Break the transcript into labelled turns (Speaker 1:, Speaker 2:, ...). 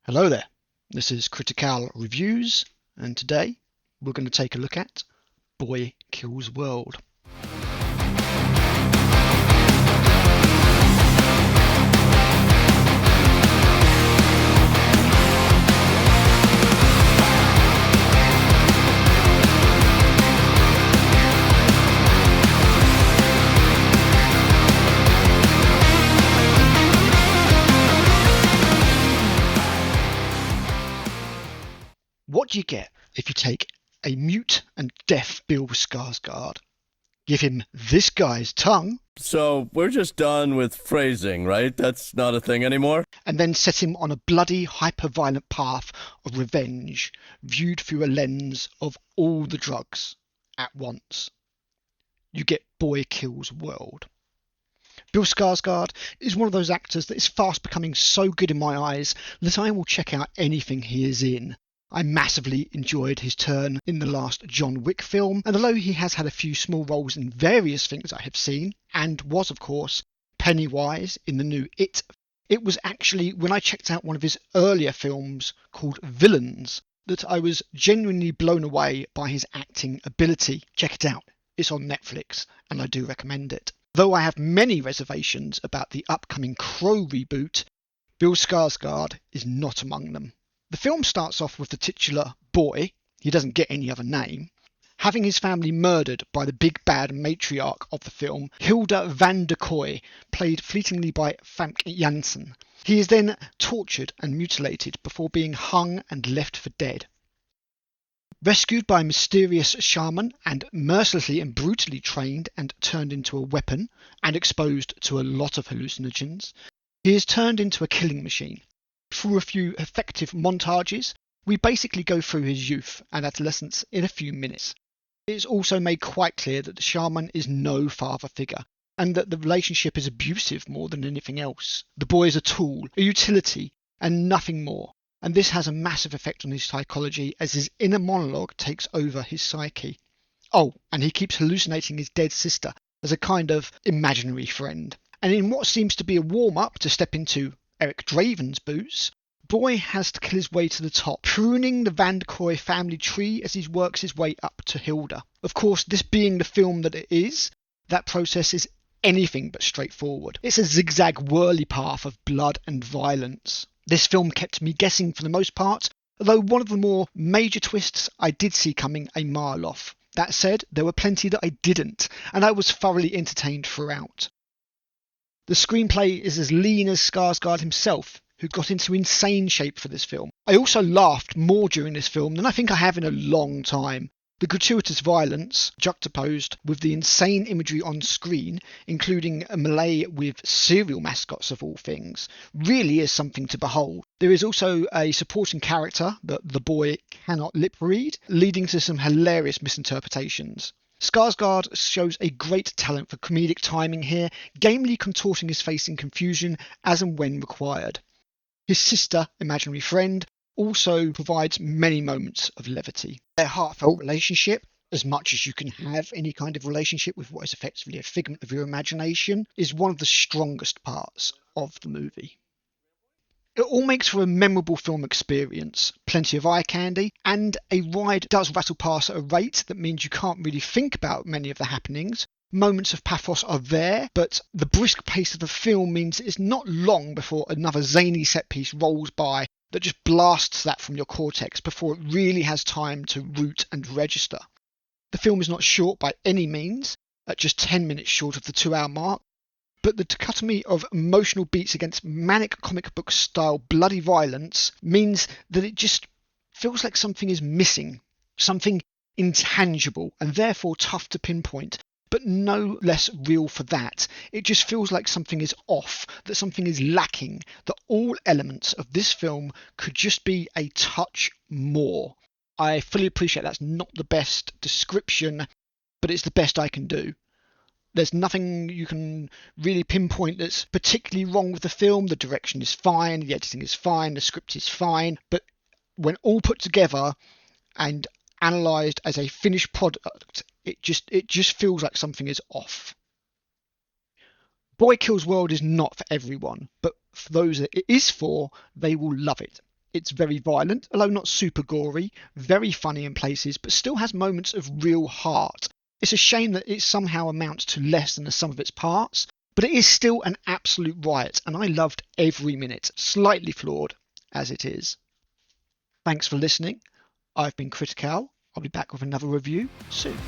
Speaker 1: Hello there, this is Critic AL Reviews, and today we're going to take a look at Boy Kills World. What do you get if you take a mute and deaf Bill Skarsgard, give him this guy's tongue,
Speaker 2: So we're just done with phrasing, right? That's not a thing anymore?
Speaker 1: and then set him on a bloody, hyper-violent path of revenge, viewed through a lens of all the drugs at once? You get Boy Kills World. Bill Skarsgard is one of those actors that is fast becoming so good in my eyes that I will check out anything he is in. I massively enjoyed his turn in the last John Wick film, and although he has had a few small roles in various things I have seen, and was of course Pennywise in the new It was actually when I checked out one of his earlier films called Villains that I was genuinely blown away by his acting ability. Check it out, it's on Netflix and I do recommend it. Though I have many reservations about the upcoming Crow reboot, Bill Skarsgard is not among them. The film starts off with the titular boy, he doesn't get any other name, having his family murdered by the big bad matriarch of the film, Hilda van der Kooi, played fleetingly by Famke Janssen. He is then tortured and mutilated before being hung and left for dead. Rescued by a mysterious shaman and mercilessly and brutally trained and turned into a weapon and exposed to a lot of hallucinogens, he is turned into a killing machine. Through a few effective montages, we basically go through his youth and adolescence in a few minutes. It is also made quite clear that the shaman is no father figure, and that the relationship is abusive more than anything else. The boy is a tool, a utility, and nothing more. And this has a massive effect on his psychology as his inner monologue takes over his psyche. Oh, and he keeps hallucinating his dead sister as a kind of imaginary friend. And in what seems to be a warm-up to step into Eric Draven's boots, Boy has to kill his way to the top, pruning the Van der Kooi family tree as he works his way up to Hilda. Of course, this being the film that it is, that process is anything but straightforward. It's a zigzag whirly path of blood and violence. This film kept me guessing for the most part, although one of the more major twists I did see coming a mile off. That said, there were plenty that I didn't, and I was thoroughly entertained throughout. The screenplay is as lean as Skarsgård himself, who got into insane shape for this film. I also laughed more during this film than I think I have in a long time. The gratuitous violence, juxtaposed with the insane imagery on screen, including a melee with cereal mascots of all things, really is something to behold. There is also a supporting character that the boy cannot lip read, leading to some hilarious misinterpretations. Skarsgård shows a great talent for comedic timing here, gamely contorting his face in confusion as and when required. His sister, imaginary friend, also provides many moments of levity. Their heartfelt relationship, as much as you can have any kind of relationship with what is effectively a figment of your imagination, is one of the strongest parts of the movie. It all makes for a memorable film experience, plenty of eye candy, and a ride does rattle past at a rate that means you can't really think about many of the happenings. Moments of pathos are there, but the brisk pace of the film means it's not long before another zany set piece rolls by that just blasts that from your cortex before it really has time to root and register. The film is not short by any means, at just 10 minutes short of the 2-hour mark, but the dichotomy of emotional beats against manic comic book style bloody violence means that it just feels like something is missing, something intangible and therefore tough to pinpoint, but no less real for that. It just feels like something is off, that something is lacking, that all elements of this film could just be a touch more. I fully appreciate that's not the best description, but it's the best I can do. There's nothing you can really pinpoint that's particularly wrong with the film. The direction is fine, the editing is fine, the script is fine, but when all put together and analysed as a finished product, it just feels like something is off. Boy Kills World is not for everyone, but for those that it is for, they will love it. It's very violent, although not super gory, very funny in places, but still has moments of real heart. It's a shame that it somehow amounts to less than the sum of its parts, but it is still an absolute riot, and I loved every minute, slightly flawed as it is. Thanks for listening. I've been Critic AL. I'll be back with another review soon.